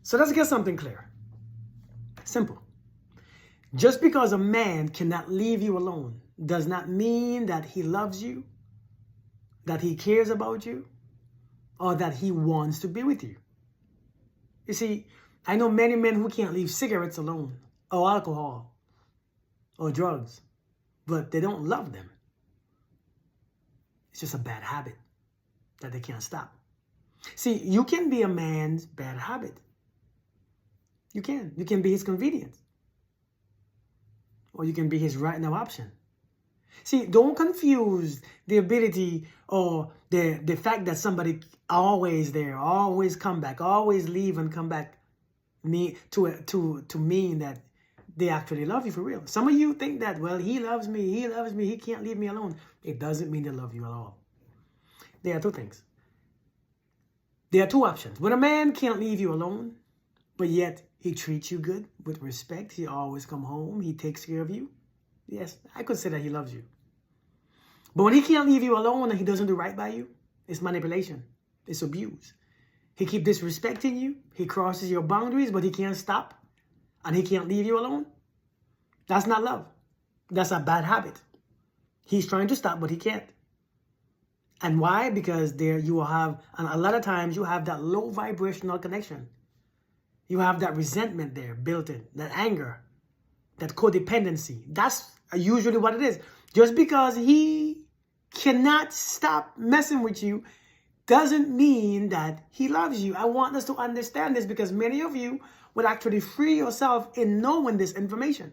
So let's get something clear. Simple. Just because a man cannot leave you alone does not mean that he loves you, that he cares about you, or that he wants to be with you. You see, I know many men who can't leave cigarettes alone, or alcohol, or drugs, but they don't love them. It's just a bad habit that they can't stop. See, you can be a man's bad habit. You can. You can be his convenience. Or you can be his right now option. See, don't confuse the ability or the fact that somebody always there, always come back, always leave and come back to mean that they actually love you for real. Some of you think that, well, he loves me, he can't leave me alone. It doesn't mean they love you at all. There are two things. There are two options. When a man can't leave you alone, but yet he treats you good with respect, he always come home, he takes care of you. Yes, I could say that he loves you. But when he can't leave you alone and he doesn't do right by you, it's manipulation, it's abuse. He keep disrespecting you, he crosses your boundaries, but he can't stop, and he can't leave you alone. That's not love. That's a bad habit. He's trying to stop, but he can't. And why? Because there you will have, and a lot of times you have that low vibrational connection. You have that resentment there built in, that anger, that codependency. That's usually what it is. Just because he cannot stop messing with you doesn't mean that he loves you. I want us to understand this because many of you would actually free yourself in knowing this information.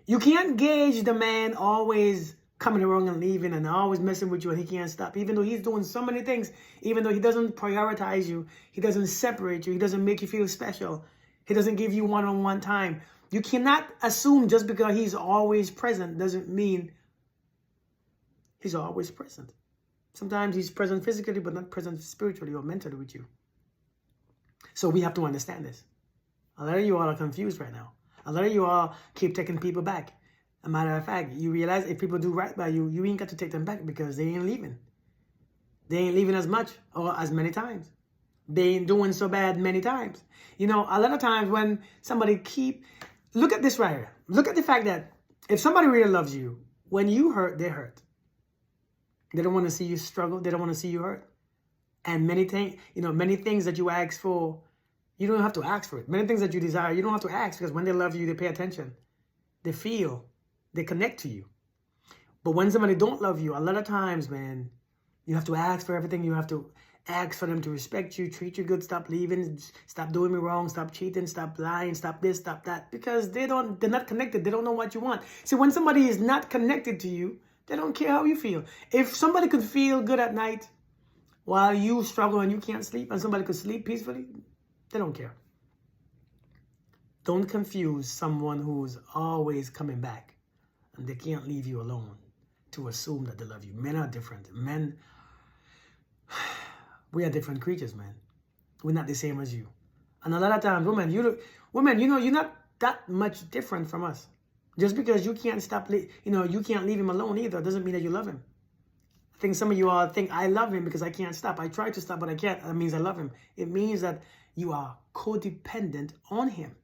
You can't gauge the man always coming around and leaving and always messing with you and he can't stop. Even though he's doing so many things, even though he doesn't prioritize you, he doesn't separate you, he doesn't make you feel special, he doesn't give you one-on-one time. You cannot assume just because he's always present doesn't mean he's always present. Sometimes he's present physically, but not present spiritually or mentally with you. So we have to understand this. A lot of you all are confused right now. A lot of you all keep taking people back. A matter of fact, you realize if people do right by you, you ain't got to take them back because they ain't leaving. They ain't leaving as much or as many times. They ain't doing so bad many times. You know, a lot of times when somebody look at this right here. Look at the fact that if somebody really loves you, when you hurt, they hurt. They don't want to see you struggle. They don't want to see you hurt. And many things that you ask for, you don't have to ask for it. Many things that you desire, you don't have to ask because when they love you, they pay attention. They feel. They connect to you. But when somebody don't love you, a lot of times, man, you have to ask for everything. You have to ask for them to respect you, treat you good, stop leaving, stop doing me wrong, stop cheating, stop lying, stop this, stop that. Because they're not connected. They don't know what you want. See, when somebody is not connected to you, they don't care how you feel. If somebody could feel good at night while you struggle and you can't sleep, and somebody could sleep peacefully, they don't care. Don't confuse someone who's always coming back and they can't leave you alone to assume that they love you. Men are different. Men, we are different creatures, man. We're not the same as you. And a lot of times, women, you're not that much different from us. Just because you can't you can't leave him alone either, doesn't mean that you love him. I think some of you all think I love him because I can't stop. I try to stop, but I can't. That means I love him. It means that you are codependent on him.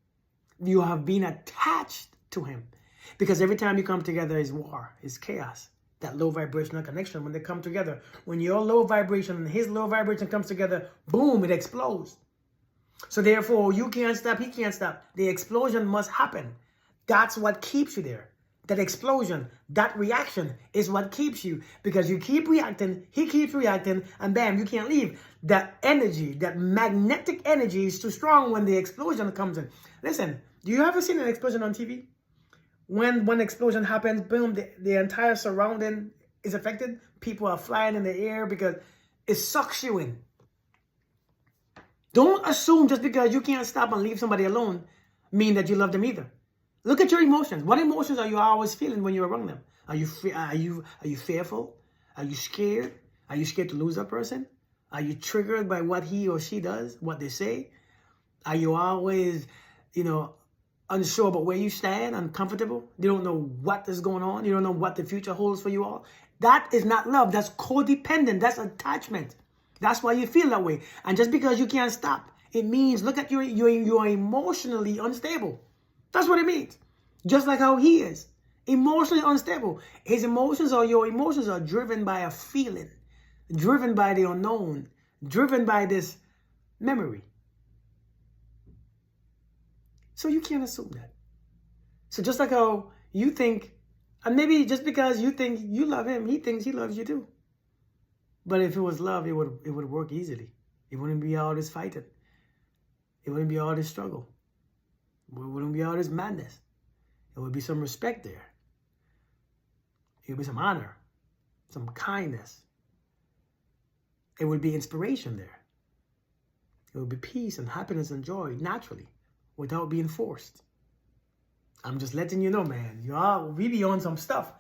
You have been attached to him. Because every time you come together is war, is chaos. That low vibrational connection, when they come together, when your low vibration and his low vibration comes together, boom, it explodes. So therefore, you can't stop, he can't stop. The explosion must happen. That's what keeps you there. That explosion, that reaction is what keeps you. Because you keep reacting, he keeps reacting, and bam, you can't leave. That energy, that magnetic energy is too strong when the explosion comes in. Listen, do you ever seen an explosion on TV? When one explosion happens, boom, the entire surrounding is affected. People are flying in the air because it sucks you in. Don't assume just because you can't stop and leave somebody alone mean that you love them either. Look at your emotions. What emotions are you always feeling when you're around them? Are you fearful? Are you scared? Are you scared to lose that person? Are you triggered by what he or she does, what they say? Are you always, unsure about where you stand, uncomfortable? You don't know what is going on. You don't know what the future holds for you all. That is not love. That's codependent. That's attachment. That's why you feel that way. And just because you can't stop, It means, look at you're emotionally unstable. That's what it means. Just like how he is. Emotionally unstable. His emotions or your emotions are driven by a feeling, driven by the unknown, driven by this memory. So you can't assume that. So just like how you think, and maybe just because you think you love him, he thinks he loves you too. But if it was love, it would work easily. It wouldn't be all this fighting. It wouldn't be all this struggle. It wouldn't be all this madness. It would be some respect there. It would be some honor, some kindness. It would be inspiration there. It would be peace and happiness and joy naturally, without being forced. I'm just letting you know, man. We be on some stuff.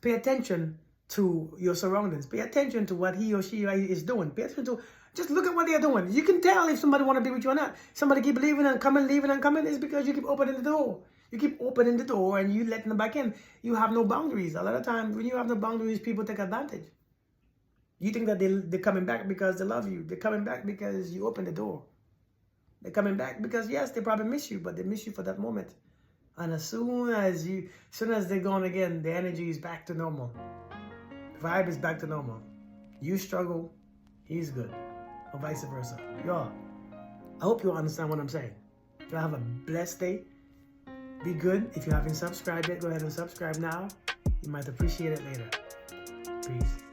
Pay attention to your surroundings. Pay attention to what he or she is doing. Pay attention to, just look at what they're doing. You can tell if somebody want to be with you or not. Somebody keep leaving and coming, leaving and coming. It's because you keep opening the door. You keep opening the door and you letting them back in. You have no boundaries. A lot of times when you have no boundaries, people take advantage. You think that they're coming back because they love you. They're coming back because you open the door. They're coming back because, yes, they probably miss you, but they miss you for that moment. And as soon as they're gone again, the energy is back to normal. The vibe is back to normal. You struggle, he's good. Or vice versa. Y'all, I hope you understand what I'm saying. Y'all have a blessed day. Be good. If you haven't subscribed yet, go ahead and subscribe now. You might appreciate it later. Peace.